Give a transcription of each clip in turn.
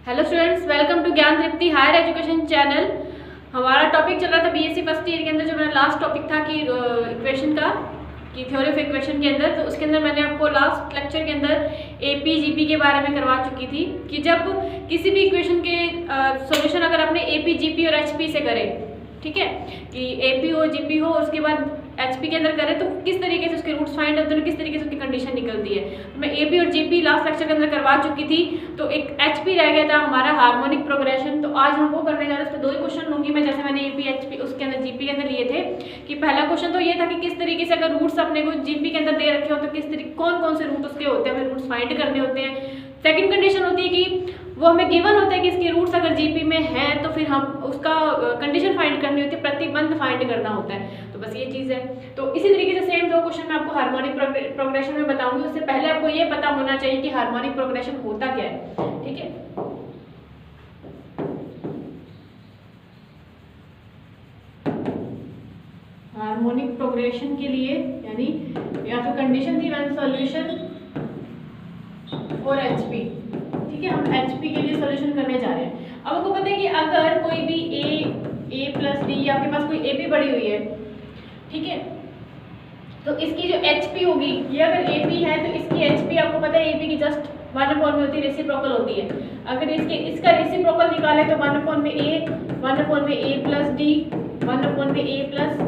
Hello students, welcome to ज्ञान तृप्ति higher education channel. हमारा topic चल रहा था बीएससी फर्स्ट ईयर के अंदर। जो मेरा लास्ट टॉपिक था कि इक्वेशन का, कि थ्योरी ऑफ इक्वेशन के अंदर, तो उसके अंदर मैंने आपको लास्ट लेक्चर के अंदर एपी जीपी के बारे में करवा चुकी थी कि जब किसी भी इक्वेशन के सॉल्यूशन अगर आपने एपी जीपी और एचपी से करे, ठीक है, कि एपी हो जीपी हो उसके बाद एचपी के अंदर करें तो किस तरीके से उसके रूट्स फाइंड होते हैं, किस तरीके से उसकी कंडीशन निकलती है। तो मैं एपी और जीपी लास्ट लेक्चर के अंदर करवा चुकी थी। तो एक एचपी रह गया था हमारा हार्मोनिक प्रोग्रेशन। तो आज हम वो करने जा रहे हैं। उस पर 2 ही क्वेश्चन लूंगी मैं, जैसे मैंने एपी एचपी उसके अंदर जीपी के अंदर लिए थे। कि पहला क्वेश्चन तो ये था कि किस तरीके से अगर रूट्स अपने को जीपी के अंदर दे रखे हो तो किस तरीके कौन कौन से रूट उसके होते हैं, हमें रूट्स फाइंड करने होते हैं। सेकंड कंडीशन होती है कि वो हमें गिवन होता है कि इसके रूट्स अगर जीपी में हैं तो फिर हम उसका कंडीशन फाइंड करनी होती है, प्रतिबंध फाइंड करना होता है। तो बस ये चीज़ है। तो इसी तरीके से सेम 2 क्वेश्चन मैं आपको हार्मोनिक प्रोग्रेशन में बताऊंगी। उससे पहले आपको ये पता होना चाहिए कि हार्मोनिक प्रोग्रेशन होता क्या है, ठीक है। हार्मोनिक प्रोग्रेशन के लिए यानी या फिर कंडीशन थी व्हेन सॉल्यूशन फॉर एचपी, ठीक है, हम एचपी के लिए सॉल्यूशन करने जा रहे हैं। अब आपको पता है कि अगर कोई भी ए प्लस डी या आपके पास कोई ए पी पड़ी हुई है, ठीक है, तो इसकी जो एचपी होगी, ये अगर ए पी है तो इसकी एचपी आपको पता है ए पी की जस्ट 1/में होती है, रेसिप्रोकल होती है। अगर इसका रेसिप्रोकल निकाले तो 1/a plus D 1/a plus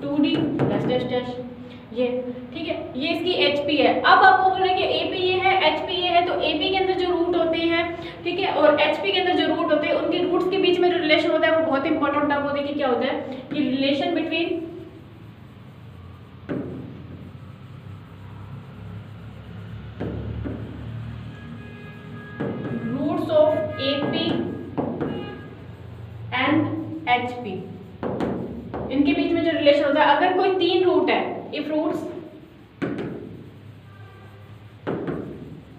2d plus dash dash, ये ठीक है, ये इसकी एचपी है। अब आपको बोल रहे हैं कि एपी ये है एचपी ये है, तो एपी के अंदर जो रूट होते हैं, ठीक है, और एचपी के अंदर जो रूट होते हैं, उनके रूट्स के बीच में जो रिलेशन होता है वो बहुत इंपॉर्टेंट है। वो देखिए क्या होता है कि relation between roots of AP and HP, इनके बीच में जो रिलेशन होता है, अगर कोई 3 रूट है, if roots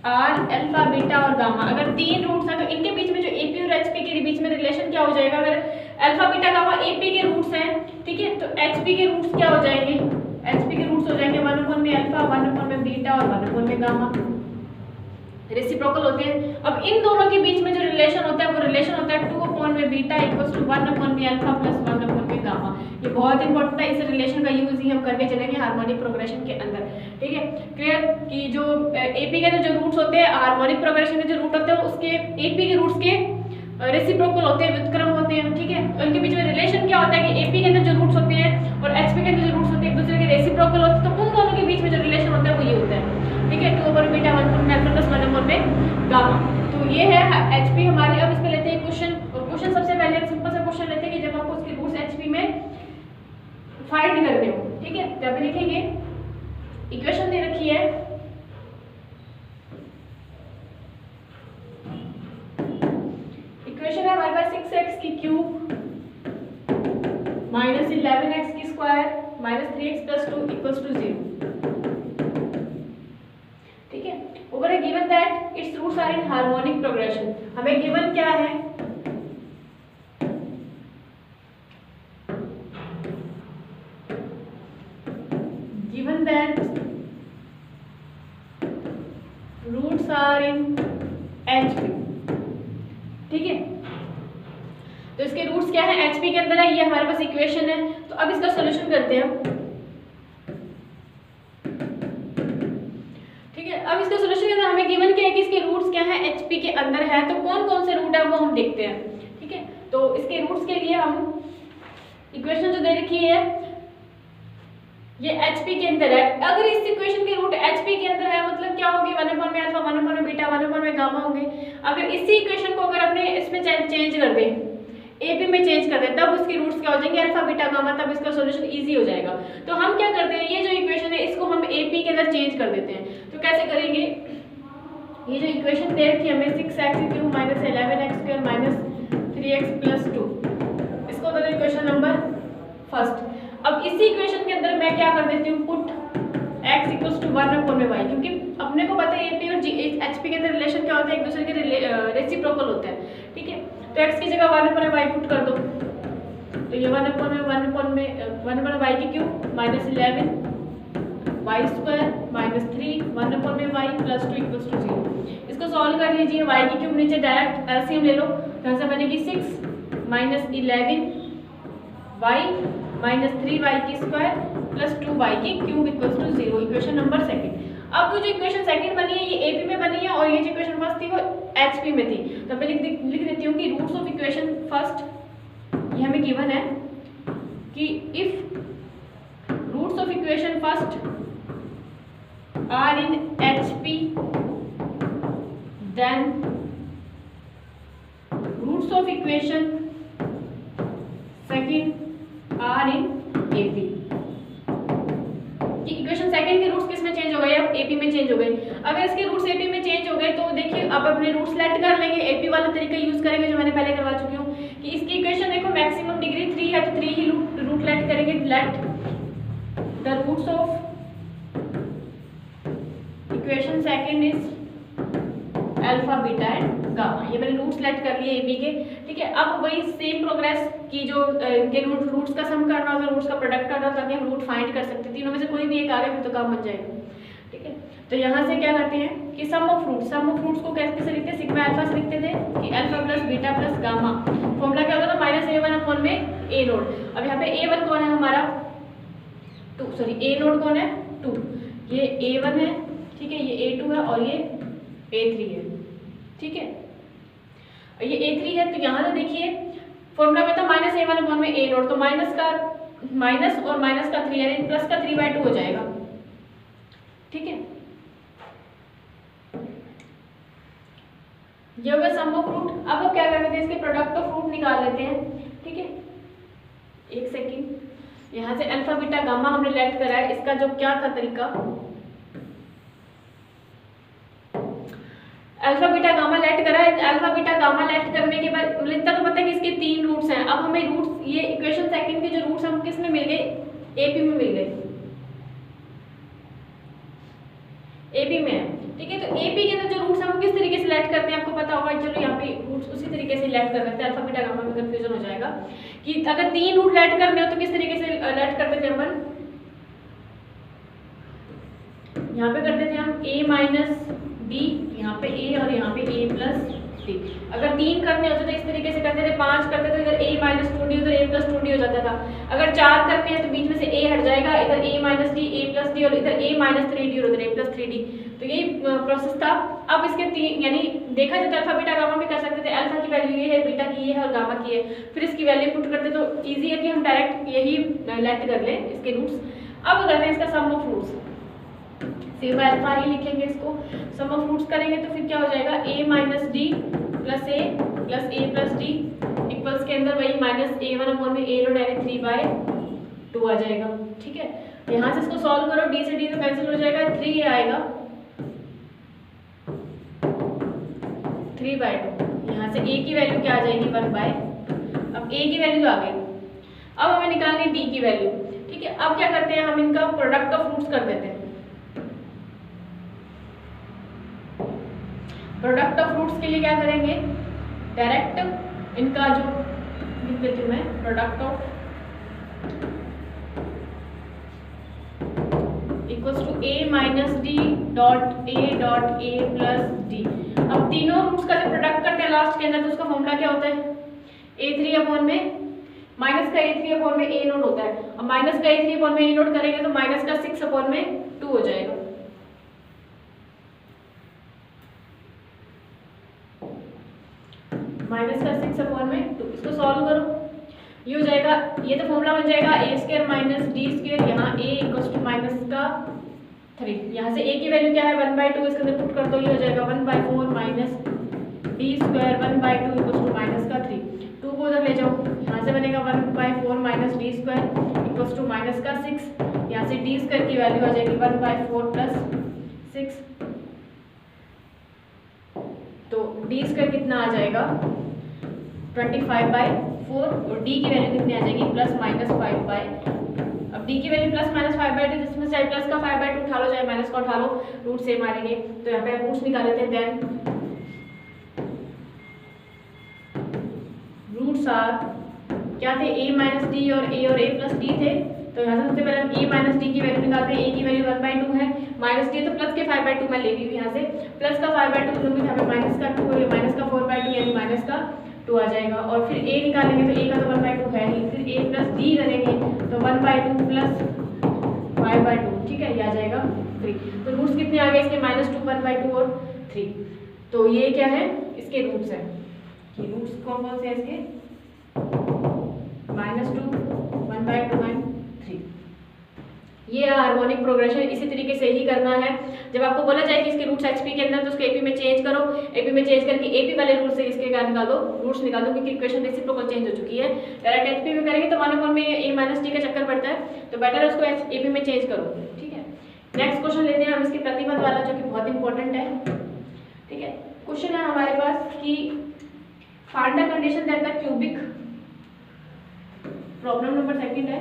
are alpha beta और गामा, अगर 3 रूट्स हैं तो इनके बीच में जो एपी और एचपी के बीच में रिलेशन क्या हो जाएगा। अगर अल्फा बीटा गामा एपी के रूट्स हैं, ठीक है, तो एचपी के रूट्स क्या हो जाएंगे, एचपी के रूट्स हो जाएंगे 1/में अल्फा 1/में बीटा और 1/में गामा, रेसिप्रोकल होते हैं। अब इन दोनों के बीच में जो रिलेशन होता है वो रिलेशन होता है 2/में बीटा इक्वल्स टू 1/में अल्फा प्लस 1/में गामा। ये बहुत इंपॉर्टेंट है, इस रिलेशन का यूज ही हम करके चलेंगे हार्मोनिक प्रोग्रेशन के अंदर, ठीक है। क्लियर कि जो एपी के अंदर जो रूट्स होते हैं, हार्मोनिक प्रोग्रेशन के जो रूट होते हैं उसके एपी के रूट्स के रेसिप्रोकल होते हैं, व्युत्क्रम होते हैं, ठीक है। उनके बीच में रिलेशन क्या होता है कि एपी के अंदर जो रूट्स होते हैं और एचपी के अंदर जो रूट्स होते हैं एक दूसरे के रेसिप्रोकल होते हैं, तो उन दोनों के बीच में जो रिलेशन होता है वो ये होता है, ठीक है, 2/बीटा 1/में अल्फा प्लस 1/में गामा। तो ये है एचपी हमारी। अब इसमें लेते हैं क्वेश्चन, और क्वेश्चन सबसे पहले एक सिंपल सा क्वेश्चन लेते हैं कि जब आपको उसके रूट्स एचपी में फाइंड करने हो, ठीक है, तो आप लिखेंगे इक्वेशन दे रखी है, इक्वेशन है हमारे पास 6x की क्यूब माइनस 11x की square minus 3x plus 2 equals to 0, ठीक है। ऊपर है given that its roots are in harmonic progression. हमें गिवन क्या है, given that roots are in HP, ठीक है। तो इसके रूट्स क्या है, एचपी के अंदर है, ये हमारे पास इक्वेशन है। तो अब इसका सॉल्यूशन करते हैं, ठीक है। अब इसका सॉल्यूशन के अंदर हमें गिवन क्या है कि इसके रूट्स क्या है, एचपी के अंदर है। तो कौन कौन से रूट है वो हम देखते हैं, ठीक है। तो इसके रूट्स के लिए हम इक्वेशन जो दे रखी है ये एचपी के अंदर है। अगर इस इक्वेशन के रूट एचपी के अंदर है मतलब क्या होंगे, 1/में अल्फा 1/में बीटा 1/में गामा होंगे। अगर इसी इक्वेशन को अगर अपने इसमें चेंज कर दें, एपी में चेंज कर दें, तब उसकी रूट्स क्या हो जाएंगे, अल्फा बीटा गामा, तब इसका सॉल्यूशन इजी हो जाएगा। तो हम क्या करते हैं, ये जो इक्वेशन है इसको हम एपी के अंदर चेंज कर देते हैं। तो कैसे करेंगे, ये जो इक्वेशन दे रखी है हमें 6x cube minus 11x square minus 3x plus 2, इसको दे दो इक्वेशन नंबर फर्स्ट। अब इसी इक्वेशन के अंदर मैं क्या कर देती हूँ, put x equals to 1/y, क्योंकि अपने को पता है एपी और एचपी के अंदर रिलेशन क्या होता है, एक दूसरे के रेसिप्रोकल होते हैं, ठीक है। तो x की जगह 1/y पुट कर दो, तो ये 1/y की cube minus 11 y square minus 3 1 upon में वाई प्लस 2 इक्वल्स टू 0। इसको सॉल्व कर लीजिए, वाई की क्यूब नीचे डायरेक्ट एलसीएम ले लो, यहाँ से बनेगी 6 माइनस 11 वाई माइनस 3 वाई की स्क्वायर प्लस 2 वाई की cube equals to 0। Equation number second. अब जो इक्वेशन सेकंड बनी है ये एपी में बनी है और ये जो इक्वेशन फर्स्ट थी वो एचपी में थी। तो मैं लिख देती हूँ कि रूट्स ऑफ इक्वेशन फर्स्ट, ये हमें गिवन है कि if roots of equation first are in HP then roots of equation second are in AP. Equation second के रूट्स किस में चेंज हो गए, अब एपी में चेंज हो गए। अगर इसके रूट्स एपी में चेंज हो गए तो देखिए अब अपने रूट्स लेट कर लेंगे, एपी वाला तरीका यूज करेंगे जो मैंने पहले करवा चुकी हूँ कि इसकी इक्वेशन देखो मैक्सिमम डिग्री 3 है तो 3 ही रूट लेट करेंगे। Let the roots of equation second is alpha beta and gamma. ये मैंने रूट्स लेट कर लिए एपी के, ठीक है। अब वही सेम प्रोग्रेस की जो इनके रूट्स का सम करना होता है, रूट्स का प्रोडक्ट करना होता है ताकि हम रूट फाइंड कर सकते हैं। तीनों में से कोई भी एक आ गया फिर तो काम बन जाएगा, ठीक है। तो यहाँ से क्या करते हैं कि सम ऑफ रूट्स को कैसे लिखते हैं, सिग्मा अल्फा से लिखते थे कि alpha plus beta plus gamma. Formula क्या होता था माइनस a1 अपॉन में a नोड। अब यहाँ पे a1 कौन है हमारा 2, सॉरी a नोड कौन है 2, ये a1 है, ठीक है, ये a2 है और ये a3 है, ठीक है। ये a3 है तो यहाँ से देखिए फॉर्मूला में था माइनस a1 अपॉन में a नोड, तो माइनस और माइनस का 3 यानी प्लस का 3/2 हो जाएगा, ठीक है। ये होगा सम ऑफ रूट। अब हम क्या कर लेते हैं इसके प्रोडक्ट ऑफ रूट निकाल लेते हैं, ठीक है। एक सेकेंड, यहाँ से अल्फा बीटा गामा हमने लेट करा है, इसका जो क्या था तरीका, अल्फा बीटा गामा लेट करा है। अल्फा बीटा गामा लेट करने के बाद इतना तो पता है कि इसके 3 रूट्स हैं। अब हमें रूट्स, ये इक्वेशन सेकंड के जो रूट्स हम किस में मिल गए, एपी में मिल गए, एपी में है, ठीक है। तो एपी के अंदर जो रूट्स हम किस तरीके से लेट करते हैं आपको पता होगा। चलो यहाँ पे रूट्स उसी तरीके से लेट कर लेते हैं, अल्फा बीटा गामा में कंफ्यूजन हो जाएगा कि अगर 3 रूट लेट करने हो तो किस तरीके से लेट करते थे अपन, यहाँ पे करते थे हम a माइनस डी, यहाँ पे a और यहाँ पे a प्लस डी। अगर 3 करने होते तो इस तरीके से करते थे, 5 करते तो इधर a माइनस 2d उधर a प्लस 2d हो जाता था। अगर 4 करने हैं तो बीच में से a हट जाएगा, इधर a minus D a plus D और इधर a माइनस 3d और उधर a प्लस 3d। तो यही प्रोसेस था। अब इसके 3 यानी देखा जाए तो अल्फा बीटा गामा भी कर सकते थे। अल्फा की वैल्यू ये है, बीटा की ये है और गामा की है, फिर इसकी वैल्यू पुट करते तो ईजी है कि हम डायरेक्ट यही लेट कर लें इसके रूट्स। अब करते हैं इसका सम ऑफ रूट्स, सिग्मा अल्फा ही लिखेंगे इसको। सम ऑफ रूट्स करेंगे तो फिर क्या हो जाएगा, a minus D plus a plus D equals के अंदर वही माइनस a1 अपॉन में a नोड यानी 3/2 आ जाएगा, ठीक है। यहाँ से इसको सॉल्व करो, d से d तो कैंसिल हो जाएगा, 3 आएगा 3/2। यहाँ से a की वैल्यू क्या आ जाएगी 1/2। अब a की वैल्यू आ गई, अब हमें निकालनी d की वैल्यू, ठीक है। अब क्या करते हैं हम इनका प्रोडक्ट ऑफ रूट्स कर देते हैं। प्रोडक्ट ऑफ रूट्स के लिए क्या करेंगे, डायरेक्ट इनका जो लिख देती हूँ मैं, product of equals to a minus D dot a plus D. अब तीनों रूट्स का जब प्रोडक्ट करते हैं लास्ट के अंदर तो उसका फॉर्मूला क्या होता है, a3 अपॉन में माइनस का a3 अपॉन में a नोट होता है। अब माइनस का a3 अपॉन में a नोट करेंगे तो माइनस का 6 अपॉन में 2 हो जाएगा, माइनस का 6 अपॉन में 2। इसको सॉल्व करो, ये हो जाएगा, ये तो फॉर्मूला बन जाएगा a square minus D square, यहाँ a इक्वल्स टू माइनस का 3। यहाँ से a की वैल्यू क्या है 1/2, इसके अंदर पुट कर दो, ये हो जाएगा 1/4 minus D square 1/2 equals to minus का 3। 2 को उधर ले जाओ, यहाँ से बनेगा 1/4 minus D square equals to minus का 6। यहाँ से डी स्क्वायर की वैल्यू आ जाएगी 1/4 प्लस 6, तो डी स्क्वायर कितना आ जाएगा 25/4 और d की वैल्यू कितनी आ जाएगी प्लस माइनस 5/। अब d की वैल्यू प्लस माइनस 5/2, जिसमें चाहे प्लस का 5/2 उठा लो चाहे माइनस का उठा लो, रूट सेम आएंगे। तो यहाँ पे रूट्स निकाल लेते हैं। देन रूट्स आर क्या थे, a माइनस डी और a प्लस डी थे, तो यहाँ से सबसे पहले हम a माइनस डी की वैल्यू निकालते हैं। a की वैल्यू 1/2 है, माइनस डी तो प्लस के 5/2 मैं ले ली हूँ। यहाँ से प्लस का 5/2 लूँगी, यहाँ पे माइनस का 2 है, माइनस का 4/2 यानी माइनस का 2 आ जाएगा। और फिर a निकालेंगे तो a का तो 1/2 है ही, फिर a प्लस d करेंगे तो 1/2 प्लस 5/2, ठीक है, ये आ जाएगा 3। तो रूट्स कितने आ गए इसके? -2, 1/2 और 3। तो ये क्या है? इसके रूट्स हैं। ये रूट्स कौन कौन से हैं इसके? -2, 1/2 एंड 3। ये हार्मोनिक प्रोग्रेशन इसी तरीके से ही करना है। जब आपको बोला जाए कि इसके रूट्स HP के अंदर, तो उसको AP में चेंज करो, AP में चेंज करके AP वाले रूट से इसके क्या निकालो? रूट्स निकाल दो, क्योंकि इक्वेशन रेसिप्रोकल चेंज हो चुकी है। डायरेक्ट HP में करेंगे तो 1/1 में a माइनस टी का चक्कर पड़ता है, तो बेटर उसको AP में चेंज करो, ठीक है। नेक्स्ट क्वेश्चन लेते हैं हम इसके प्रतिबंध वाला, जो कि बहुत इंपॉर्टेंट है, ठीक है। क्वेश्चन है हमारे पास कि find the condition that the cubic, problem number 2 है,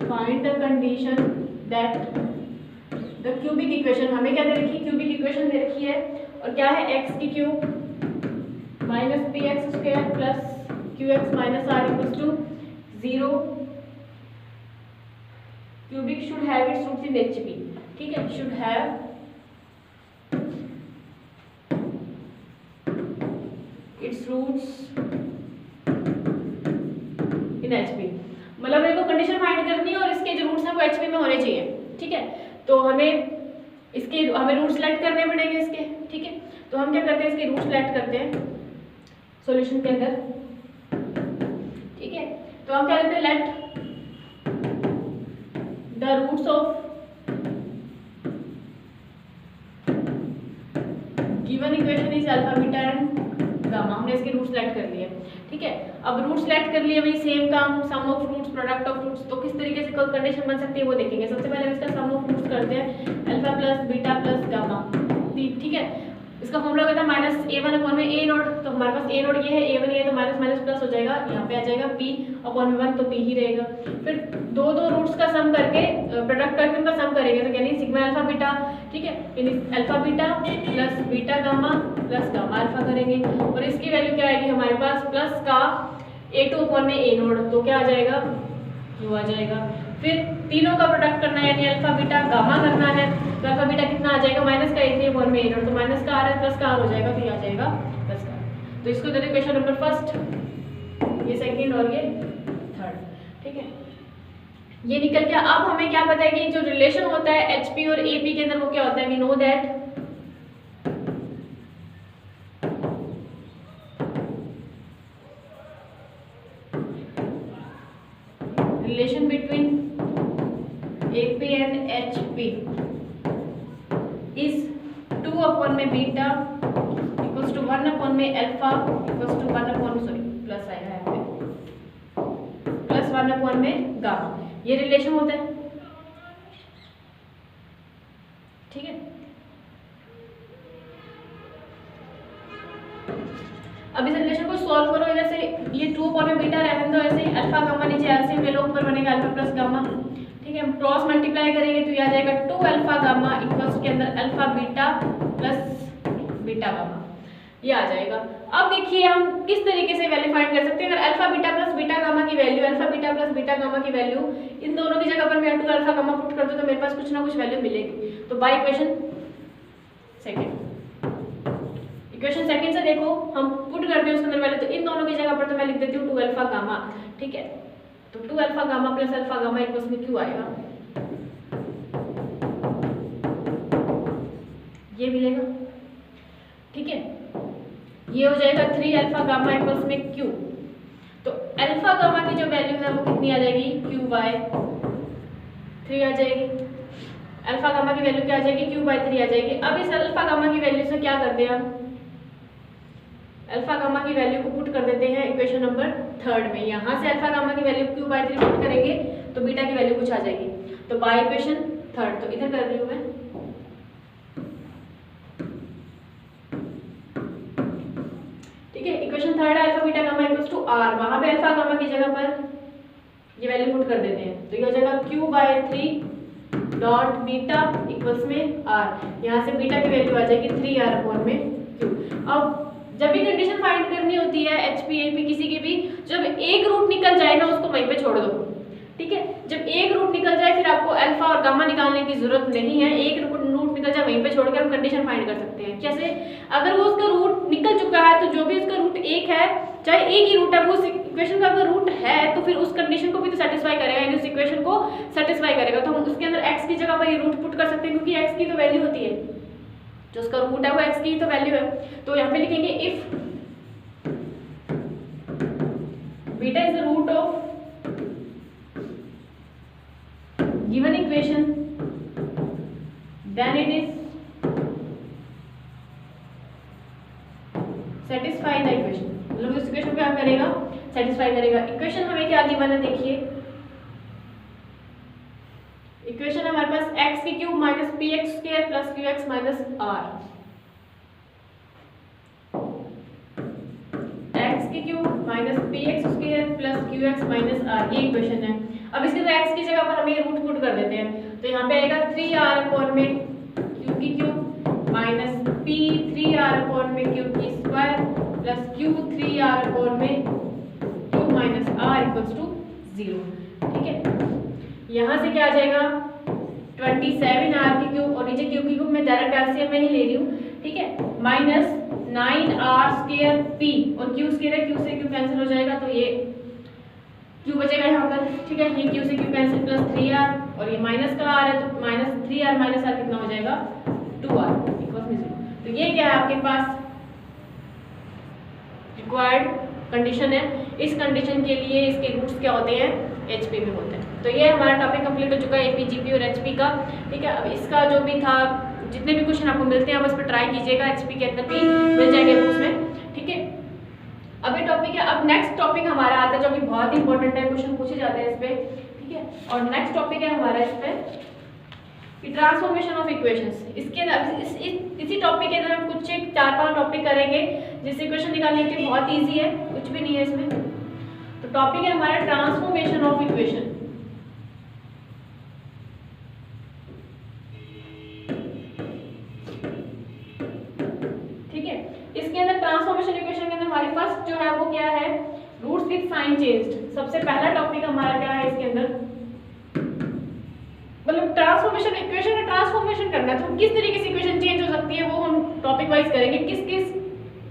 find the condition that the cubic equation, हमें क्या दे रखी है? क्यूबिक इक्वेशन दे रखी है, और क्या है? x की cube minus px square plus qx minus r equals to 0। Cubic should have its roots in HP, ठीक है, should have its roots in HP। मतलब मेरे को कंडीशन फाइंड करनी है और इसके जो रूट्स हैं वो HP में होने चाहिए, ठीक है। तो हमें रूट सेलेक्ट करने पड़ेंगे इसके, ठीक है। तो हम क्या करते हैं? इसके रूट सेलेक्ट करते हैं सॉल्यूशन के अंदर, ठीक है। तो हम क्या करते हैं? Let the roots of given equation is alpha beta and gamma. हमने इसके रूट सेलेक्ट कर लिए, ठीक है। अब रूट सेलेक्ट कर लिए, वही सेम काम, sum of roots, product of roots. तो किस तरीके से कोई कंडीशन बन सकती है वो देखेंगे। सबसे पहले हम इसका सम ऑफ रूट्स करते हैं, alpha plus beta plus gamma, ठीक है। इसका फॉर्मूला होता है -a1 में a नोट, तो हमारे पास a नोट ये है, a1 ये, तो माइनस माइनस प्लस हो जाएगा, यहाँ पे आ जाएगा p/1, तो p ही रहेगा। फिर दो रूट्स का सम करके, प्रोडक्ट करके उनका सम करेंगे, तो यानी सिग्मा अल्फा बीटा, ठीक है, यानी alpha beta plus beta gamma plus gamma alpha करेंगे। और इसकी वैल्यू क्या आएगी हमारे पास? प्लस का a2 में a नोट, तो क्या आ जाएगा? q आ जाएगा। फिर तीनों का प्रोडक्ट करना है, यानी अल्फा बीटा गामा करना है, तो अल्फा बीटा कितना आ जाएगा? माइनस का a3 में a नोट, तो माइनस का r है प्लस का r हो जाएगा, तो ये आ जाएगा प्लस का। तो इसको दे क्वेश्चन नंबर 1, ये सेकंड और ये थर्ड, ठीक है। ये निकल गया। अब हमें क्या पता है कि जो रिलेशन होता है HP और AP के अंदर वो क्या होता है? We know that relation between AP and HP is 2/में बीटा इक्वल्स टू 1/में अल्फा इक्वल्स टू 1/, प्लस आएगा यहाँ पे, प्लस 1/में गामा। ये रिलेशन होता है, ठीक है। अब इस रिलेशन को सॉल्व करो। इधर से ये 2/में बीटा रहने दो, ऐसे ही अल्फा गामा नीचे ऐसे ले लो, ऊपर बनेगा अल्फा प्लस गामा, ठीक है। हम क्रॉस मल्टीप्लाई करेंगे तो ये आ जाएगा 2 अल्फा गामा इक्वल्स के अंदर alpha beta plus beta gamma, ये आ जाएगा। अब देखिए हम किस तरीके से वैल्यू फाइंड कर सकते हैं। अगर alpha beta plus beta gamma की value, alpha beta plus beta gamma की वैल्यू, इन दोनों की जगह पर मैं 2 अल्फा गामा पुट कर दूं तो मेरे पास कुछ ना कुछ वैल्यू मिलेगी। तो बाय इक्वेशन सेकंड से देखो हम पुट करते हैं उसके अंदर वैल्यू, तो इन दोनों की जगह पर तो मैं लिख देती हूँ 2 अल्फा गामा, ठीक है। तो 2 alpha gamma plus alpha gamma equals में क्यू आएगा, ये मिलेगा, ठीक है। ये हो जाएगा 3 अल्फा गामा इक्वल्स में क्यू। तो अल्फा गामा की जो वैल्यू है वो कितनी आ जाएगी? q/3 आ जाएगी। अल्फा गामा की वैल्यू क्या आ जाएगी? q/3 आ जाएगी। अब इस अल्फा गामा की वैल्यू से क्या करते हैं हम? अल्फा गामा की वैल्यू को पुट कर देते हैं इक्वेशन नंबर 3 में। यहाँ से अल्फा गामा की वैल्यू q/3 पुट करेंगे तो बीटा की वैल्यू कुछ आ जाएगी। तो बाय इक्वेशन 3, तो इधर कर रही हूँ मैं, ठीक है। Equation 3 alpha beta gamma equals to r, वहां पे अल्फा गामा की जगह पर ये वैल्यू पुट कर देते हैं, तो ये हो जाएगा q/3 डॉट बीटा इक्वल्स में r। यहाँ से बीटा की वैल्यू आ जाएगी 3r/में क्यू। अब जब भी कंडीशन फाइंड करनी होती है HP AP किसी की भी, जब एक रूट निकल जाए ना उसको वहीं पे छोड़ दो, ठीक है। जब एक रूट निकल जाए फिर आपको अल्फा और गामा निकालने की जरूरत नहीं है, एक रूट निकल जाए वहीं पे छोड़कर हम कंडीशन फाइंड कर सकते हैं। जैसे अगर वो उसका रूट निकल चुका है तो जो भी उसका रूट एक है, चाहे एक ही रूट है, वो उस इक्वेशन का अगर रूट है तो फिर उस कंडीशन को भी तो सेटिस्फाई करेगा, यानी उस इक्वेशन को सेटिस्फाई करेगा। तो हम उसके अंदर x की जगह पर ये रूट पुट कर सकते हैं, क्योंकि x की तो वैल्यू होती है, जो उसका रूट है वो x की तो वैल्यू है। तो यहाँ पे लिखेंगे if beta is the root of given equation then it is satisfy the equation, मतलब इस इक्वेशन को क्या करेगा, सेटिस्फाई करेगा। इक्वेशन हमें क्या गिवन है, देखिए इक्वेशन है हमारे पास x की cube minus px square plus qx minus r, x की cube minus px square plus qx minus r, ये इक्वेशन है। अब इसके अंदर x की जगह पर हम ये रूट पुट कर देते हैं, तो यहाँ पे आएगा 3r अपॉन में q की cube minus p 3r upon में q की square plus q 3r upon में q minus r equals to 0, ठीक है। यहाँ से क्या आ जाएगा 27r की क्यूब और नीचे q की क्यूब मैं डायरेक्ट एलसीएम में ही ले रही हूँ, ठीक है, माइनस 9r स्क्वायर p और q स्क्वायर है, q से q कैंसिल हो जाएगा तो ये q बचेगा यहाँ पर, ठीक है। ये q से q कैंसिल प्लस 3r और ये माइनस का r है तो माइनस 3r माइनस r कितना हो जाएगा 2r इक्वल्स 0। तो ये क्या है आपके पास रिक्वायर्ड कंडीशन है। इस कंडीशन के लिए इसके रूट्स क्या होते हैं, HP में होते हैं। तो ये हमारा टॉपिक कंप्लीट हो चुका है AP GP और HP का, ठीक है। अब इसका जो भी था, जितने भी क्वेश्चन आपको मिलते हैं आप उस पर ट्राई कीजिएगा, HP के अंदर भी मिल जाएंगे बुक्स में, ठीक है। अब ये टॉपिक है। अब नेक्स्ट टॉपिक हमारा आता है जो कि बहुत इंपॉर्टेंट है, क्वेश्चन पूछे जाते हैं इस पे, ठीक है। और नेक्स्ट टॉपिक है हमारा इस पे कि ट्रांसफॉर्मेशन ऑफ इक्वेशंस। इसके इसी टॉपिक के अंदर हम कुछ 4-5 टॉपिक करेंगे जिससे इक्वेशन निकालने के लिए बहुत ईजी है, कुछ भी नहीं है इसमें। तो टॉपिक है हमारा ट्रांसफॉर्मेशन ऑफ इक्वेशन, ठीक है। इसके अंदर ट्रांसफॉर्मेशन इक्वेशन के अंदर हमारी फर्स्ट जो है वो क्या है, रूट्स विद साइन चेंज्ड। सबसे पहला टॉपिक हमारा क्या है इसके अंदर, मतलब ट्रांसफॉर्मेशन इक्वेशन का ट्रांसफॉर्मेशन करना है, तो किस तरीके से इक्वेशन चेंज हो सकती है वो हम टॉपिक वाइज करेंगे। किस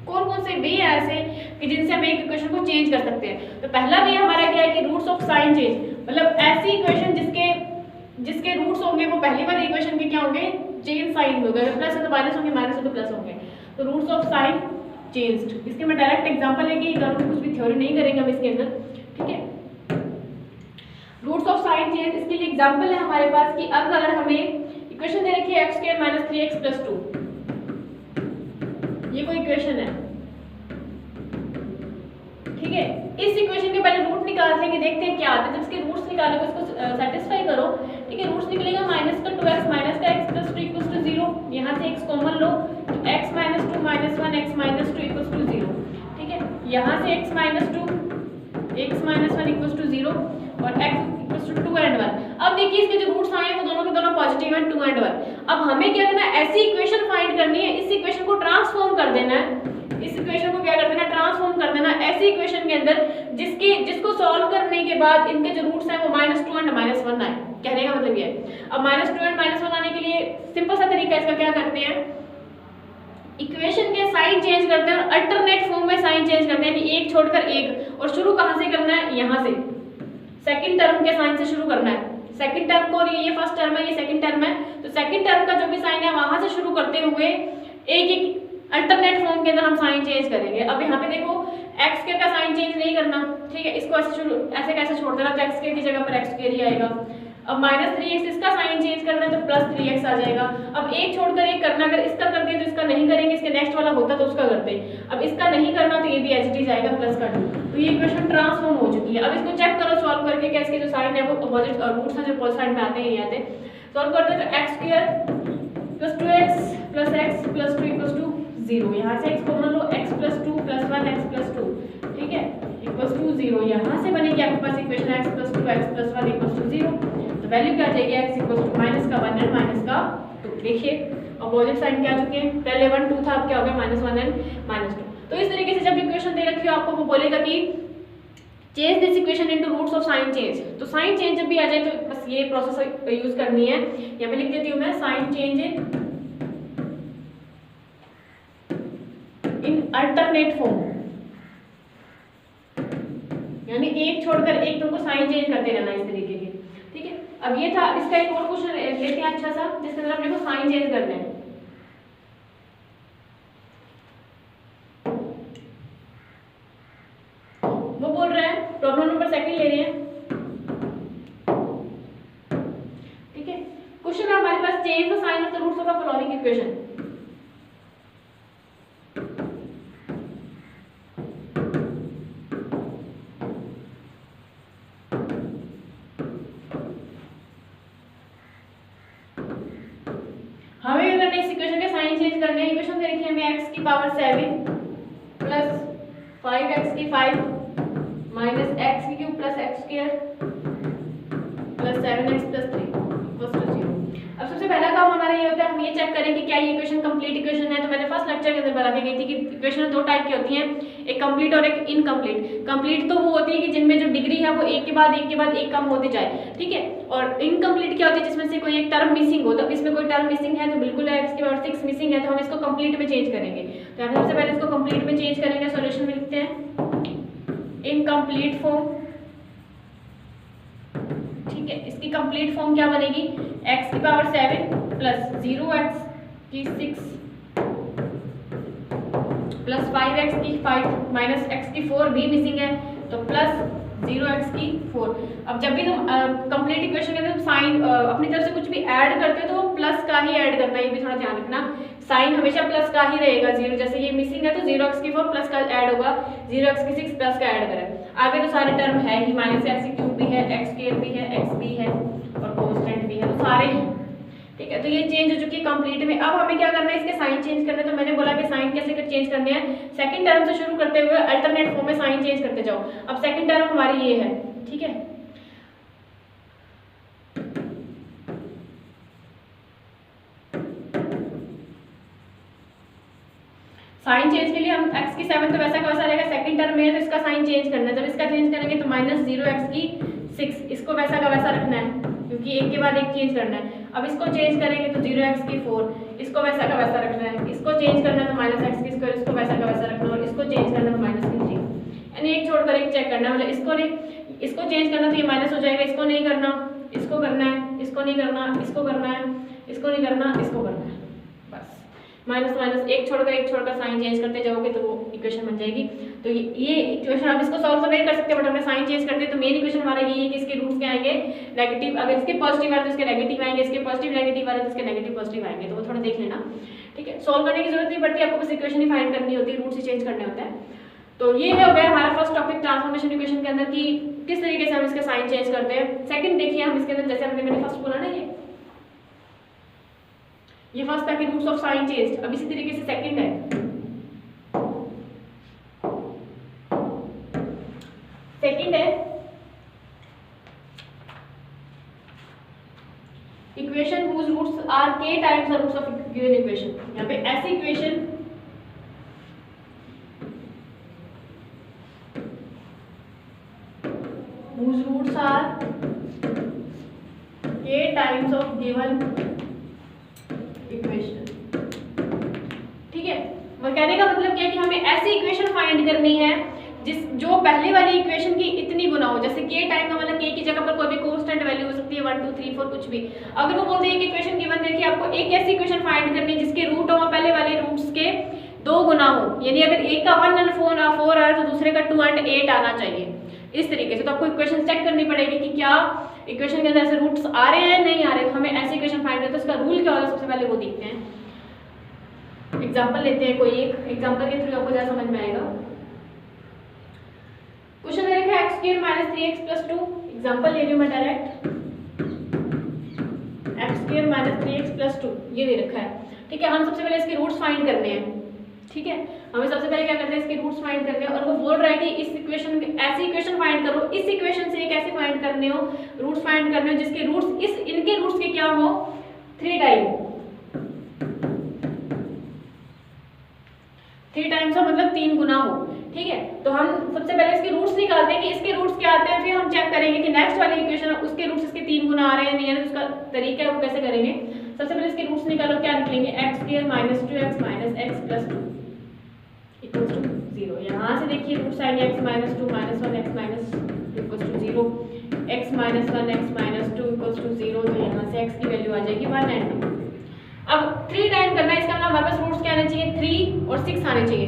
कौन से वे है ऐसे कि जिनसे हम एक इक्वेशन को चेंज कर सकते हैं। तो पहला वे हमारा क्या है कि रूट्स ऑफ साइन चेंज, मतलब ऐसी इक्वेशन जिसके रूट्स होंगे वो पहली वाली इक्वेशन के क्या होंगे, चेंज साइन में होगा। अगर प्लस है तो माइनस होंगे, माइनस है तो प्लस होंगे। तो रूट्स ऑफ साइन चेंज्ड, इसके मैं डायरेक्ट एग्जांपल लेके ही करूँगी, कुछ भी थ्योरी नहीं करेंगे हम इसके अंदर, ठीक है। रूट्स ऑफ साइन चेंज, इसके लिए एग्जांपल है हमारे पास कि अगर हमें इक्वेशन दे रखी है x² - 3x + 2, ये कोई इक्वेशन है, ठीक है। इस इक्वेशन के पहले रूट निकालते हैं, देखते हैं क्या आता है। जब इसके रूट्स निकालोगे उसको सेटिस्फाई करो, ठीक है। रूट्स निकलेगा -2x - x + 2 = 0, यहाँ से x कॉमन लो तो x - 2 - 1 x - 2 = 0, ठीक है। यहाँ से x - 2 x - 1 = 0 और x = 2 and 1। अब देखिए इसके जो रूट्स आए हैं वो दोनों के दोनों पॉजिटिव हैं, 2 and 1। अब हमें क्या करना है, ऐसी इक्वेशन फाइंड करनी है, इस इक्वेशन को ट्रांसफॉर्म कर देना है, इस इक्वेशन को क्या कर देना है, ट्रांसफॉर्म कर देना ऐसी इक्वेशन के अंदर जिसको सॉल्व करने के बाद इनके जो रूट्स हैं वो -2 and -1 आए। कहने का मतलब ये है। अब -2 and -1 आने के लिए सिंपल सा तरीका इसका क्या करते हैं, इक्वेशन के साइन चेंज करते हैं और अल्टरनेट फॉर्म में साइन चेंज करते हैं, यानी एक छोड़कर एक। और शुरू कहाँ से करना है, यहाँ से सेकंड टर्म के साइन से शुरू करना है। सेकंड टर्म को, ये फर्स्ट टर्म है, ये सेकंड टर्म है, तो सेकंड टर्म का जो भी साइन है वहां से शुरू करते हुए एक अल्टरनेट फॉर्म के अंदर हम साइन चेंज करेंगे। अब यहाँ पे देखो x² का साइन चेंज नहीं करना, ठीक है। इसको ऐसे कैसे छोड़ देना, तो x² की जगह पर x² ही आएगा। अब -3x इसका साइन चेंज करना है तो +3x आ जाएगा। अब एक छोड़कर एक करना, अगर इसका करते हैं तो इसका नहीं करेंगे, इसके नेक्स्ट वाला होता तो उसका करते। अब इसका नहीं करना तो ये भी एज इट इज आएगा +2। तो ये इक्वेशन ट्रांसफॉर्म हो चुकी है। अब इसको चेक करो सॉल्व करके कि इसके जो साइन है वो अपोजिट और रूट्स हैं जो अपोजिट साइड में आते हैं, नहीं आते। सॉल्व करते हैं तो x² + 2x + x + 2 = 0। यहाँ से x कॉमन लो, x + 2 + 1 x + 2, ठीक है, = 0। यहाँ से बनेगी आपके पास इक्वेशन x + 2 x + 1 = 0। तो वैल्यू क्या आ जाएगी x इक्वल टू माइनस का 1 एंड माइनस का 2। देखिए अपोजिट साइन क्या आ चुके हैं, पहले 1 2 था, अब क्या हो गया -1 एंड -2। तो इस तरीके से जब इक्वेशन दे रखी हो आपको वो बोलेगा कि change this equation into roots of sign change. तो साइन चेंज जब भी आ जाए तो बस ये प्रोसेस यूज करनी है। यहाँ पे लिख देती हूँ मैं sign change in alternate form, यानी एक छोड़कर एक तुमको साइन चेंज करते रहना इस तरीके के। ठीक है, अब ये था, इसका एक और क्वेश्चन लेते हैं अच्छा सा जिसके अंदर अपने को साइन चेंज करना है। वो बोल रहे हैं प्रॉब्लम नंबर 2 ले रहे हैं। ठीक है, क्वेश्चन है हमारे पास change the sign of the roots of the following equation. हमें अगर इस इक्वेशन के साइन चेंज करने हैं, इक्वेशन दे रखी है हमें x की पावर 7 प्लस 5x की 5 माइनस x की cube plus x square plus 7x plus 3 equals to 0। अब सबसे पहला काम हमारा ये होता है, हम ये चेक करें कि क्या ये इक्वेशन कंप्लीट इक्वेशन है। तो मैंने फर्स्ट लेक्चर के अंदर बता के गई थी कि इक्वेशन 2 टाइप की होती हैं, एक कंप्लीट और एक इनकम्प्लीट। कंप्लीट तो वो होती है कि जिनमें जो डिग्री है वो एक के बाद एक कम होती जाए। ठीक है, और इनकम्प्लीट क्या होती है जिसमें से कोई एक टर्म मिसिंग हो। तो इसमें कोई टर्म मिसिंग है तो बिल्कुल है, x की पावर 6 मिसिंग है तो हम इसको कंप्लीट में चेंज करेंगे। तो हम सबसे पहले इसको कंप्लीट में चेंज करेंगे। सॉल्यूशन में लिखते हैं इनकम्प्लीट फॉर्म। ठीक है, इसकी कंप्लीट फॉर्म क्या बनेगी, x की पावर 7 प्लस 0x की 6 प्लस 5x की 5 माइनस x की 4 भी मिसिंग है तो प्लस 0x की 4। अब जब भी तुम कंप्लीट इक्वेशन के अंदर साइन अपनी तरफ से कुछ भी ऐड करते हो तो प्लस का ही ऐड करना है, ये भी थोड़ा ध्यान रखना। साइन हमेशा प्लस का ही रहेगा। 0 जैसे ये मिसिंग है तो 0x की 4 प्लस का ऐड होगा, 0x की 6 प्लस का ऐड करें। आगे तो सारे टर्म है ही, माइनस x की क्यूब भी है, x स्क्वायर भी है, x भी है और कांस्टेंट भी है, तो सारे हैं। ठीक है, तो ये चेंज हो चुकी है कंप्लीट में। अब हमें क्या करना है, इसके साइन चेंज करने। तो मैंने बोला कि साइन कैसे चेंज करने हैं, सेकंड टर्म से शुरू करते हुए अल्टरनेट फॉर्म में साइन चेंज करते जाओ। अब सेकंड टर्म हमारी ये है। ठीक है, साइन चेंज के लिए हम x की 7 तो वैसा का वैसा रहेगा, सेकंड टर्म में है तो इसका साइन चेंज करना है। जब इसका चेंज करेंगे तो माइनस 0x की 6, इसको वैसा का वैसा रखना है क्योंकि एक के बाद एक चेंज करना है। अब इसको चेंज करेंगे तो 0x की 4, इसको वैसा का वैसा रखना है। इसको चेंज करना है तो माइनस x की स्क्वायर, इसको वैसा का वैसा रखना है। और इसको चेंज करना है तो माइनस की 3, यानी एक छोड़कर एक चेक करना है। मतलब इसको चेंज करना तो ये माइनस हो जाएगा, इसको नहीं करना, इसको करना है, इसको नहीं करना, इसको करना है, इसको नहीं करना, इसको करना है। बस माइनस माइनस एक छोड़कर साइन चेंज करते जाओगे तो वो इक्वेशन बन जाएगी। तो ये इक्वेशन आप इसको सॉल्व तो नहीं कर सकते, बट हमने साइन चेंज करते तो मेन इक्वेशन हमारा यही है कि इसके रूट्स क्या आएंगे नेगेटिव। अगर इसके पॉजिटिव आए तो इसके नेगेटिव आएंगे, इसके पॉजिटिव नेगेटिव आए तो इसके नेगेटिव पॉजिटिव आएंगे। तो वो थोड़ा देख लेना। ठीक है, सॉल्व करने की जरूरत नहीं पड़ती, आपको बस इक्वेशन ही फाइंड करनी होती है, रूट्स ही चेंज करने होते हैं। तो ये हो गया हमारा फर्स्ट टॉपिक ट्रांसफॉर्मेशन इक्वेशन के अंदर कि किस तरीके से हम इसके साइन चेंज करते हैं। सेकंड देखिए हम इसके अंदर, जैसे मैंने फर्स्ट बोला ना, ये फर्स्ट था कि रूट्स ऑफ साइन चेंज। अब इसी तरीके से सेकंड है, equation whose roots are k times the roots of given equation। यहाँ पे ऐसी equation whose roots are k times of given equation. ठीक है, वो कहने का मतलब क्या है कि हमें ऐसी इक्वेशन फाइंड करनी है जो पहले वाली इक्वेशन की इतनी गुना हो। जैसे k टाइम का मतलब k की जगह पर कोई भी कांस्टेंट वैल्यू हो सकती है, 1 2 3 4 कुछ भी। अगर वो बोलते हैं कि इक्वेशन गिवन है कि आपको एक ऐसी इक्वेशन फाइंड करनी है जिसके रूट हो पहले वाले रूट्स के 2 गुना हो, यानी अगर एक का 1 and 4 आ रहा है तो दूसरे का 2 and 8 आना चाहिए। इस तरीके से तो आपको इक्वेशन चेक करनी पड़ेगी कि क्या इक्वेशन के अंदर ऐसे रूट्स आ रहे हैं नहीं आ रहे। हमें ऐसी इक्वेशन फाइंड करते हैं, उसका रूल क्या होगा सबसे पहले वो देखते हैं। एग्जाम्पल लेते हैं, कोई एक एग्जाम्पल के थ्रू आपको ज़्यादा समझ में आएगा। क्वेश्चन दे रखा है x square minus 3x plus 2। Example ले रही हूँ मैं direct, x square minus 3x plus 2 ये दे रखा है। ठीक है, हम सबसे पहले इसके रूट्स फाइंड करने हैं। ठीक है, हमें सबसे पहले क्या करना है, इसके रूट्स फाइंड करने हैं। और वो बोल रहा है कि इस इक्वेशन ऐसी इक्वेशन फाइंड करो, इस इक्वेशन से कैसे फाइंड करने हो, रूट्स फाइंड करने हो जिसके रूट्स इस इनके रूट्स के क्या हो 3 टाइम्स हो, मतलब 3 गुना हो। ठीक है, तो हम सबसे पहले इसके रूट्स निकालते हैं कि इसके रूट्स क्या आते हैं, फिर हम चेक करेंगे कि नेक्स्ट वाली इक्वेशन है उसके रूट्स इसके 3 गुना आ रहे हैं नहीं है, उसका तरीका है वो कैसे करेंगे। सबसे पहले इसके रूट्स निकालो, क्या निकलेंगे, x square minus 2x minus x plus 2 equals to 0। यहाँ से देखिए रूट्स आएंगे x minus 2 minus 1 x minus 2 equals to 0, x minus 1 x minus 2 equals to 0। तो यहाँ से x की वैल्यू आ जाएगी 1 एंड 2। अब 3 टाइम करना है, इसका मतलब हमारे पास रूट्स क्या आने चाहिए, 3 और 6 आने चाहिए।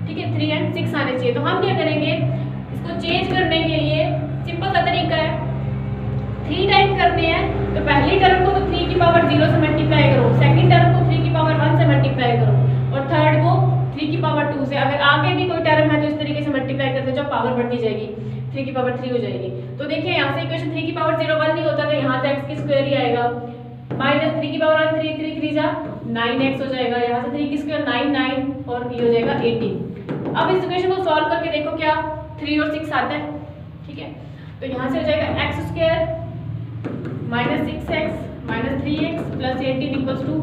ठीक है, 3 एंड 6 आने चाहिए। तो हम क्या करेंगे, इसको चेंज करने के लिए सिंपल सा तरीका है, 3 टाइम करने हैं तो पहली टर्म को तो 3 की पावर 0 से मल्टीप्लाई करो, सेकंड टर्म को 3 की पावर 1 से मल्टीप्लाई करो और थर्ड को 3 की पावर 2 से। अगर आगे भी कोई टर्म है तो इस तरीके से मल्टीप्लाई करते जाओ, पावर बढ़ती जाएगी, 3 की पावर 3 हो जाएगी। तो देखिए यहाँ से इक्वेशन 3 की पावर 0 1 नहीं होता तो यहाँ से x की स्क्वायर ही आएगा, माइनस 3 की पावर 1 3 3 3 जा 9x हो जाएगा, यहाँ से 3 की स्क्वायर 9 9 और ये हो जाएगा 18। अब इस इक्वेशन को सॉल्व करके देखो क्या 3 और 6 आता है। ठीक है, तो यहाँ से हो जाएगा x square minus 6x minus 3x plus 18 equals to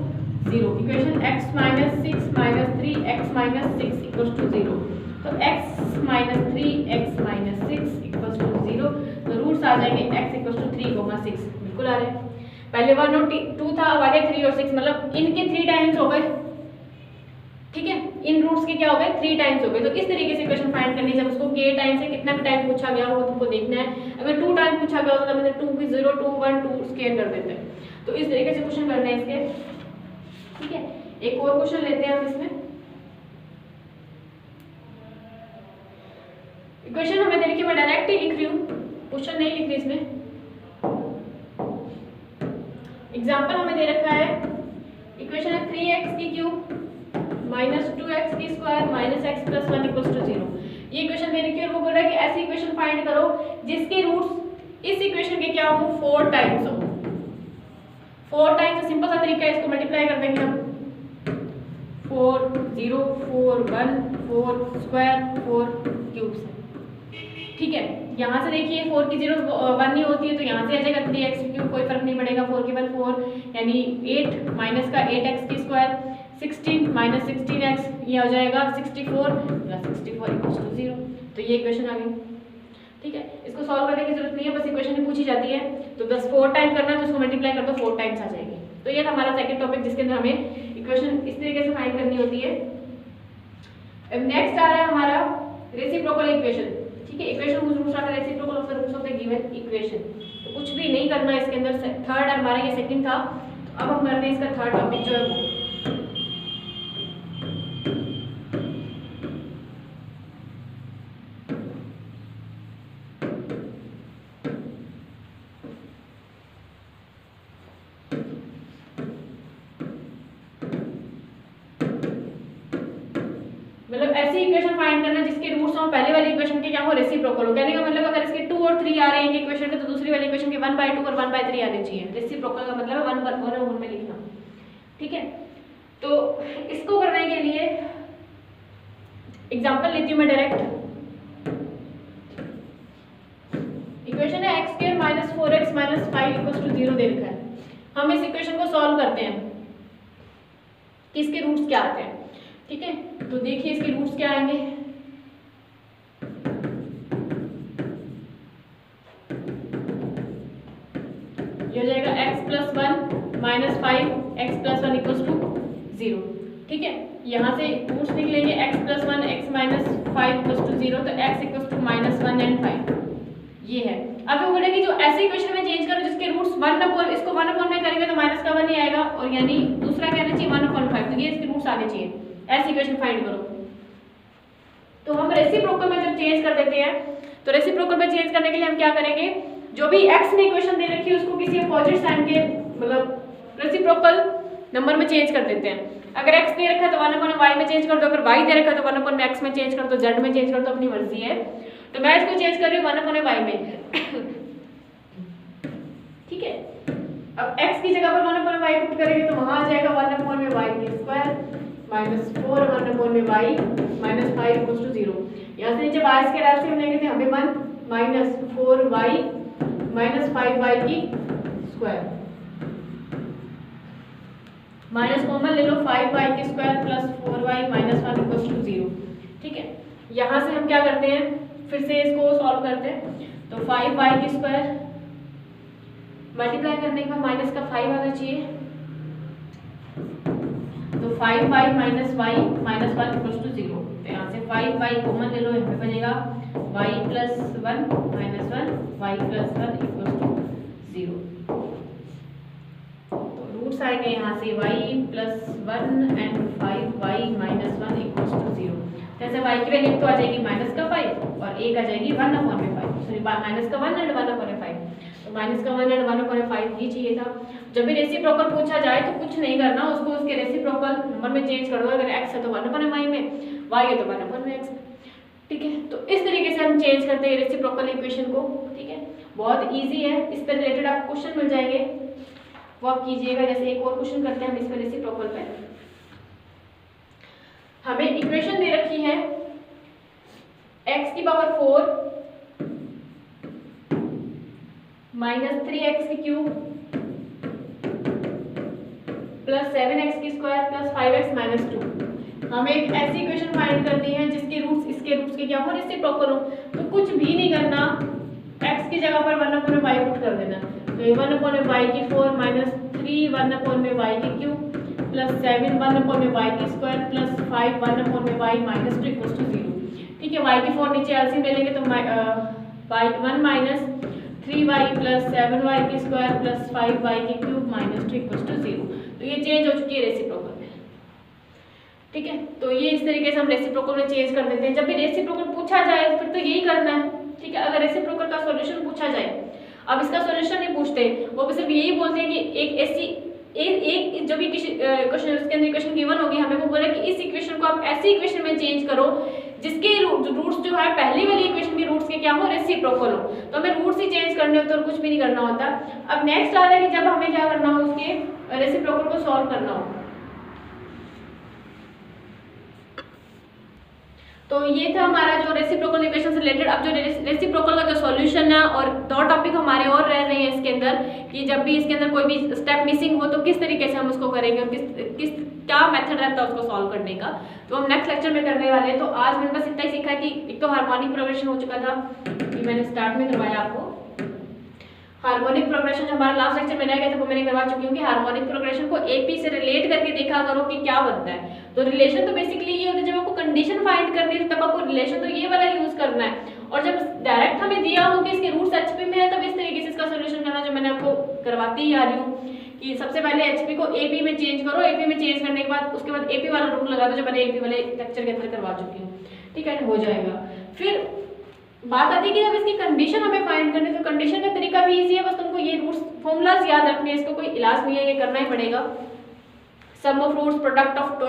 0। Equation x minus 6 minus 3 x minus 6 equals to 0। तो x minus 3 x minus 6 equals to 0। तो रूट्स आ जाएंगे x इक्वल्स टू 3 6 बिल्कुल आ रहे हैं। पहले 1 और 2 था, अब आ गया 3 और 6, मतलब इनके 3 टाइम्स हो गए। ठीक है, इन रूट्स के क्या हो गए 3 टाइम्स हो गए। तो इस तरीके से इक्वेशन फाइंड करनी है। जब उसको k टाइम से कितना भी टाइम पूछा गया हो तुमको देखना है। अगर 2 टाइम पूछा गया हो तो मतलब 2 की 0 2 1 2 स्क्वायर कर देते हैं। तो इस तरीके से क्वेश्चन करना है इसके। ठीक है, एक और क्वेश्चन लेते हैं हम इसमें। इक्वेशन हमें दे रखी है, मैं डायरेक्ट ही लिख रही हूँ, क्वेश्चन नहीं लिख रही इसमें। एग्जाम्पल हमें दे रखा है, इक्वेशन है 3x की क्यूब माइनस 2x की square minus x plus 1 equals to 0। ये इक्वेशन दे रखी है और वो बोल रहा है कि ऐसी इक्वेशन फाइंड करो जिसके रूट्स इस इक्वेशन के क्या हो 4 टाइम्स हो। 4 टाइम्स सिंपल सा तरीका है, इसको मल्टीप्लाई कर देंगे हम 4 0 4 1 4 स्क्वायर 4 क्यूब से। ठीक है, यहाँ से देखिए 4 की 0 1 नहीं होती है तो यहाँ से आ जाएगा 3x क्यूब, कोई फर्क नहीं पड़ेगा, 4 के 4 यानी 8 माइनस का 8x की स्क्वायर 16 माइनस 16x ये हो जाएगा 64 प्लस 64 इक्वल्स टू 0। तो ये इक्वेशन आ गई। ठीक है, इसको सॉल्व करने की जरूरत नहीं है, बस इक्वेशन ही पूछी जाती है तो बस 4 टाइम करना है तो उसको मल्टीप्लाई कर दो 4 टाइम्स आ जाएगी। तो ये था हमारा सेकंड टॉपिक जिसके अंदर हमें इक्वेशन इस तरीके से फाइंड करनी होती है। अब नेक्स्ट आ रहा है हमारा रेसिप्रोकल इक्वेशन। ठीक है, equation whose roots are the reciprocal of the roots of the given equation। तो कुछ भी नहीं करना है इसके अंदर। थर्ड हमारा ये सेकंड था, तो अब हम करते हैं इसका थर्ड टॉपिक जो है वो। मतलब ऐसी इक्वेशन फाइंड करना जिसके रूट्स हो पहले वाली इक्वेशन के क्या हो रेसिप्रोकल हो। कहने का मतलब अगर इसके 2 और 3 आ रहे हैं एक इक्वेशन के तो दूसरी वाली इक्वेशन के 1/2 और 1/3 आने चाहिए। रेसिप्रोकल का मतलब है 1/1 में लिखना। ठीक है, तो इसको करने के लिए एग्जांपल लेती हूँ मैं डायरेक्ट। इक्वेशन है x square minus 4x minus 5 equals to 0 दे रखा है। हम इस इक्वेशन को सॉल्व करते हैं कि इसके रूट्स क्या आते हैं। ठीक है, तो देखिए इसके रूट्स क्या आएंगे। ये हो जाएगा x plus 1 minus 5 x plus 1 equals to 0। ठीक है, यहाँ से रूट्स निकलेंगे x plus 1 x minus 5 equals to 0, तो x equals to minus 1 and 5 ये है। अब वो बोलेगी जो ऐसे इक्वेशन में चेंज करो जिसके रूट्स 1/, इसको 1/, में करेंगे तो माइनस का 1 ही आएगा और यानी दूसरा क्या आना चाहिए 1/5। तो ये इसके रूट्स आने चाहिए। ऐसी इक्वेशन फाइंड करो। तो हम रेसिप्रोकल में जब चेंज कर देते हैं तो रेसिप्रोकल में चेंज करने के लिए हम क्या करेंगे, जो भी x में इक्वेशन दे रखी है उसको किसी अपोजिट साइन के मतलब रेसिप्रोकल नंबर में चेंज कर देते हैं। अगर x दे रखा है तो 1/y में चेंज कर दो, अगर y दे रखा है तो 1/x में चेंज कर दो, z में चेंज कर दो, अपनी मर्जी है। तो मैं इसको चेंज कर रही हूँ 1/y में। ठीक है, अब x की जगह पर 1/y पुट करेंगे तो वहां आ जाएगा 1/y की square minus 4 1/y minus 5 equals to 0। यहाँ से नीचे y स्क्वायर एलसीएम लेंगे तो यहाँ पे 1 माइनस 4y माइनस 5y की स्क्वायर, माइनस कॉमन ले लो 5y की square plus 4y minus 1 equals to 0। ठीक है, यहाँ से हम क्या करते हैं, फिर से इसको सॉल्व करते हैं। तो 5y की स्क्वायर मल्टीप्लाई करने के बाद माइनस का 5 आना चाहिए, तो 5y minus y minus 1 equals to 0। तो यहाँ से 5y कॉमन ले लो, यहाँ पे बचेगा y plus 1 minus 1 y plus 1 equals to 0। तो रूट्स आएंगे यहाँ से y plus 1 and 5y minus 1 equals to 0। जैसे y की वैल्यू तो आ जाएगी माइनस का 5 और एक आ जाएगी 1/5, सॉरी माइनस का 1 एंड 1/5। तो माइनस का 1 एंड 1/5 ही चाहिए था। जब भी रेसिप्रोकल पूछा जाए तो कुछ नहीं करना, उसको उसके रेसिप्रोकल नंबर में चेंज कर दो। अगर x है तो 1/y में, y है तो 1/x। ठीक है, तो इस तरीके से हम चेंज करते हैं रेसिप्रोकल इक्वेशन को। ठीक है, बहुत इजी है, इस पर रिलेटेड आपको क्वेश्चन मिल जाएंगे, वो आप कीजिएगा। जैसे एक और क्वेश्चन करते हैं हम इस पर रेसिप्रोकल पे। हमें इक्वेशन दे रखी है x की पावर 4 माइनस 3x की क्यूब प्लस 7x की स्क्वायर प्लस 5x माइनस 2। हमें एक ऐसी इक्वेशन फाइंड करनी है जिसके रूट्स इसके रूट्स के क्या हो, रेसिप्रोकल हो। तो कुछ भी नहीं करना, x की जगह पर 1/y पुट कर देना। तो 1/y की 4 माइनस 3 1/y की क्यूब प्लस 7 1/y की square plus 5 1/y minus 2 equals to 0। ठीक है, y की 4 नीचे एलसीएम ले लेंगे तो 1 माइनस 3y प्लस 7y की स्क्वायर प्लस 5y की क्यूब माइनस 2 इक्वल्स टू 0। तो ये चेंज हो चुकी है रेसिप्रोकल में। ठीक है, तो ये इस तरीके से हम रेसिप्रोकल में चेंज कर देते हैं। जब भी रेसिप्रोकल पूछा जाए फिर तो यही करना है। ठीक है, अगर रेसिप्रोकल का सॉल्यूशन पूछा जाए, अब इसका सॉल्यूशन नहीं पूछते, वो सिर्फ यही बोलते हैं कि एक ऐसी एक जो भी क्वेश्चन उसके अंदर इक्वेशन गिवन होगी, हमें वो बोले कि इस इक्वेशन को आप ऐसी इक्वेशन में चेंज करो जिसके रूट्स जो है पहली वाली इक्वेशन के रूट्स के क्या हो, रेसिप्रोकल हो। तो हमें रूट्स ही चेंज करने होते और कुछ भी नहीं करना होता। अब नेक्स्ट आ रहा है कि जब हमें क्या करना हो, उसके रेसिप्रोकल को सॉल्व करना हो। तो ये था हमारा जो रेसिप्रोकल इक्वेशन से रिलेटेड। अब जो रेसिप्रोकल का जो सॉल्यूशन है, और दो टॉपिक हमारे और रह रहे हैं इसके अंदर कि जब भी इसके अंदर कोई भी स्टेप मिसिंग हो तो किस तरीके से हम उसको करेंगे और किस क्या मेथड रहता है उसको सॉल्व करने का, तो हम नेक्स्ट लेक्चर में करने वाले हैं। तो आज मैंने बस इतना ही सीखा कि एक तो हार्मोनिक प्रोग्रेशन हो चुका था, ये मैंने स्टार्ट में करवाया आपको। हार्मोनिक प्रोग्रेशन जो हमारा लास्ट लेक्चर में रह गया था वो मैंने करवा चुकी हूँ कि हार्मोनिक प्रोग्रेशन को एपी से रिलेट करके देखा करो कि क्या बनता है। तो रिलेशन तो बेसिकली ये होता है, जब आपको कंडीशन फाइंड करनी है तब आपको रिलेशन तो ये वाला यूज करना है, और जब डायरेक्ट हमें दिया हो कि इसके रूट्स एचपी में है तब इस तरीके से इसका सोल्यूशन करना, जो मैंने आपको करवाती ही आ रही हूँ कि सबसे पहले एचपी को एपी में चेंज करो, एपी में चेंज करने के बाद उसके बाद एपी वाला रूल लगा दो जो मैंने एपी वाले लेक्चर के अंदर करवा चुकी हूँ। ठीक है, हो जाएगा। फिर बात आती है कि जब इसकी कंडीशन हमें फाइंड करनी है तो कंडीशन का तरीका भी इजी है, बस तुमको ये रूट्स फॉर्मूलाज याद रखने हैं, इसको कोई इलाज नहीं है, ये करना ही पड़ेगा। Sum of roots, product of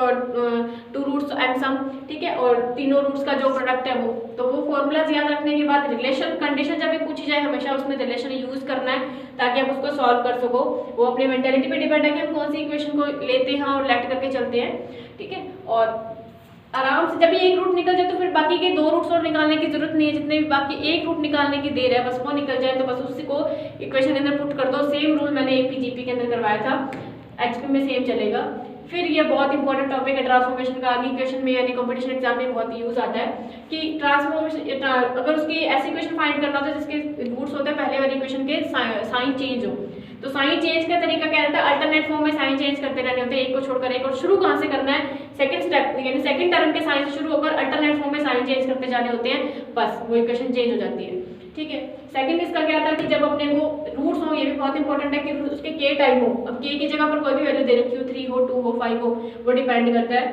two roots and sum. ठीक है, और तीनों रूट्स का जो प्रोडक्ट है वो, तो वो फॉर्मूलाज याद रखने के बाद रिलेशन कंडीशन जब भी पूछी जाए हमेशा उसमें रिलेशन यूज करना है ताकि आप उसको सॉल्व कर सको। वो अपनी मेंटेलिटी पे डिपेंड है कि हम कौन सी इक्वेशन को लेते हैं और लेट करके चलते हैं। ठीक है, और आराम से जब ये एक रूट निकल जाए तो फिर बाकी के दो रूट्स और निकालने की जरूरत नहीं है, जितने भी बाकी एक रूट निकालने की देर है बस वो निकल जाए तो बस उसी को इक्वेशन के अंदर पुट कर दो। सेम रूल मैंने एपी जीपी के अंदर करवाया था, एचपी में सेम चलेगा। फिर ये बहुत इंपॉर्टेंट टॉपिक है ट्रांसफॉर्मेशन का, आगे क्वेश्चन में यानी कॉम्पिटिशन एग्जाम में बहुत यूज आता है कि ट्रांसफॉर्मेशन अगर उसकी ऐसी इक्वेशन फाइंड करना होता है जिसके रूट्स होते हैं पहले वाली इक्वेशन के साइन चेंज हो, तो साइन चेंज का तरीका क्या रहता है, अल्टरनेट फॉर्म में साइन चेंज करते रहने होते हैं, एक को छोड़कर एक। और शुरू कहाँ से करना है, सेकंड स्टेप यानी सेकंड टर्म के साइन से शुरू होकर अल्टरनेट फॉर्म में साइन चेंज करते जाने होते हैं, बस वो इक्वेशन चेंज हो जाती है। ठीक है, सेकंड इसका क्या था कि जब अपने को रूट्स हो, ये भी बहुत इंपॉर्टेंट है कि उसके के टाइप हो। अब के की जगह पर कोई भी वैल्यू दे रखी हो, 3 हो 2 हो 5 हो, वो डिपेंड करता है।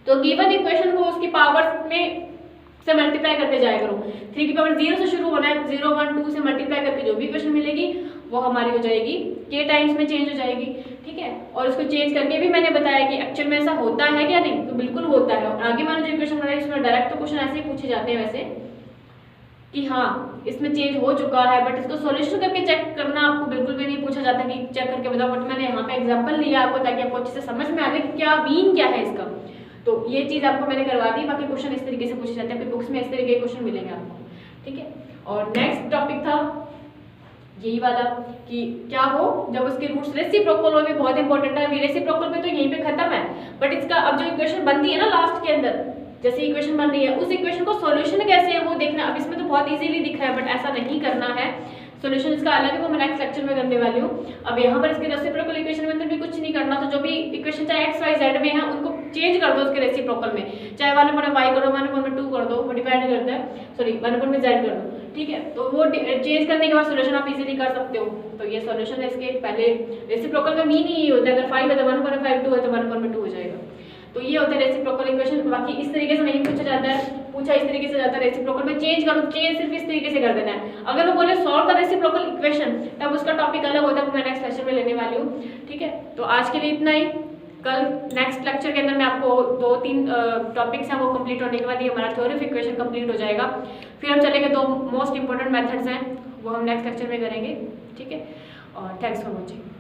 तो गिवन इक्वेशन को उसकी पावर्स में से मल्टीप्लाई करते जाया करो। 3 की पावर 0 से शुरू होना है, 0 1 2 से मल्टीप्लाई करके जो भी इक्वेशन मिलेगी वो हमारी हो जाएगी के टाइम्स में चेंज हो जाएगी। ठीक है, और इसको चेंज करके भी मैंने बताया कि एक्चुअल में ऐसा होता है क्या, नहीं तो बिल्कुल होता है। और आगे मैंने जो इक्वेशन बनाई उसमें डायरेक्ट तो क्वेश्चन ऐसे ही पूछे जाते हैं वैसे। कि हाँ इसमें चेंज हो चुका है, बट इसको सॉल्यूशन करके चेक करना आपको बिल्कुल भी नहीं पूछा जाता कि चेक करके बताओ, बट मैंने यहाँ पे एग्जांपल लिया आपको ताकि आपको अच्छे से समझ में आ जाए कि क्या मीन क्या है इसका। तो ये चीज़ आपको मैंने करवा दी। बाकी क्वेश्चन इस तरीके से पूछे जाते हैं, आपकी बुक्स में इस तरीके के क्वेश्चन मिलेंगे आपको, ठीक है। और नेक्स्ट टॉपिक था यही वाला कि क्या हो जब उसके रूट्स रेसिप्रोकल हो, भी बहुत इंपॉर्टेंट है। रेसिप्रोकल पे तो यहीं पे खत्म है, बट इसका अब जो इक्वेशन बनती है ना लास्ट के अंदर, जैसे इक्वेशन बन रही है उस इक्वेशन को सॉल्यूशन कैसे है वो देखना। अब इसमें तो बहुत इजीली दिख रहा है, बट ऐसा नहीं करना है। सॉल्यूशन इसका अलग है, वो मैं नेक्स्ट लेक्चर में करने वाली हूँ। अब यहाँ पर इसके रेसिप्रोकल इक्वेशन में अंदर भी कुछ नहीं करना, तो जो भी इक्वेशन चाहे एक्स वाई जेड में है उनको चेंज कर दो उसके रेसिप्रोकल में, चाहे 1/y करो 1/2 कर दो, वो डिपेंड करता है, सॉरी 1/z कर दो, ठीक है। तो वो चेंज करने के बाद सॉल्यूशन आप इजीली कर सकते हो। तो ये सॉल्यूशन है इसके। पहले रेसिप्रोकल का मीन ही होता है, अगर 5 है तो 1/5, 2 है तो 1/2 हो जाएगा। तो ये होता है रेसिप्रोकल इक्वेशन। बाकी इस तरीके से नहीं पूछा जाता है, पूछा इस तरीके से जाता है रेसिप्रोकल में चेंज करो, चेंज सिर्फ इस तरीके से कर देना है। अगर वो बोले सॉल्व द रेसिप्रोकल इक्वेशन तब उसका टॉपिक अलग होता है, मैं नेक्स्ट लेक्चर में लेने वाली हूँ, ठीक है। तो आज के लिए इतना ही। कल नेक्स्ट लेक्चर के अंदर मैं आपको 2-3 टॉपिक्स हैं वो कंप्लीट होने के बाद ये हमारा थ्योरी ऑफ इक्वेशन कंप्लीट हो जाएगा। फिर हम चलेंगे 2 मोस्ट इंपॉर्टेंट मेथड्स हैं वो हम नेक्स्ट लेक्चर में करेंगे, ठीक है। और थैंक्स फॉर वॉचिंग।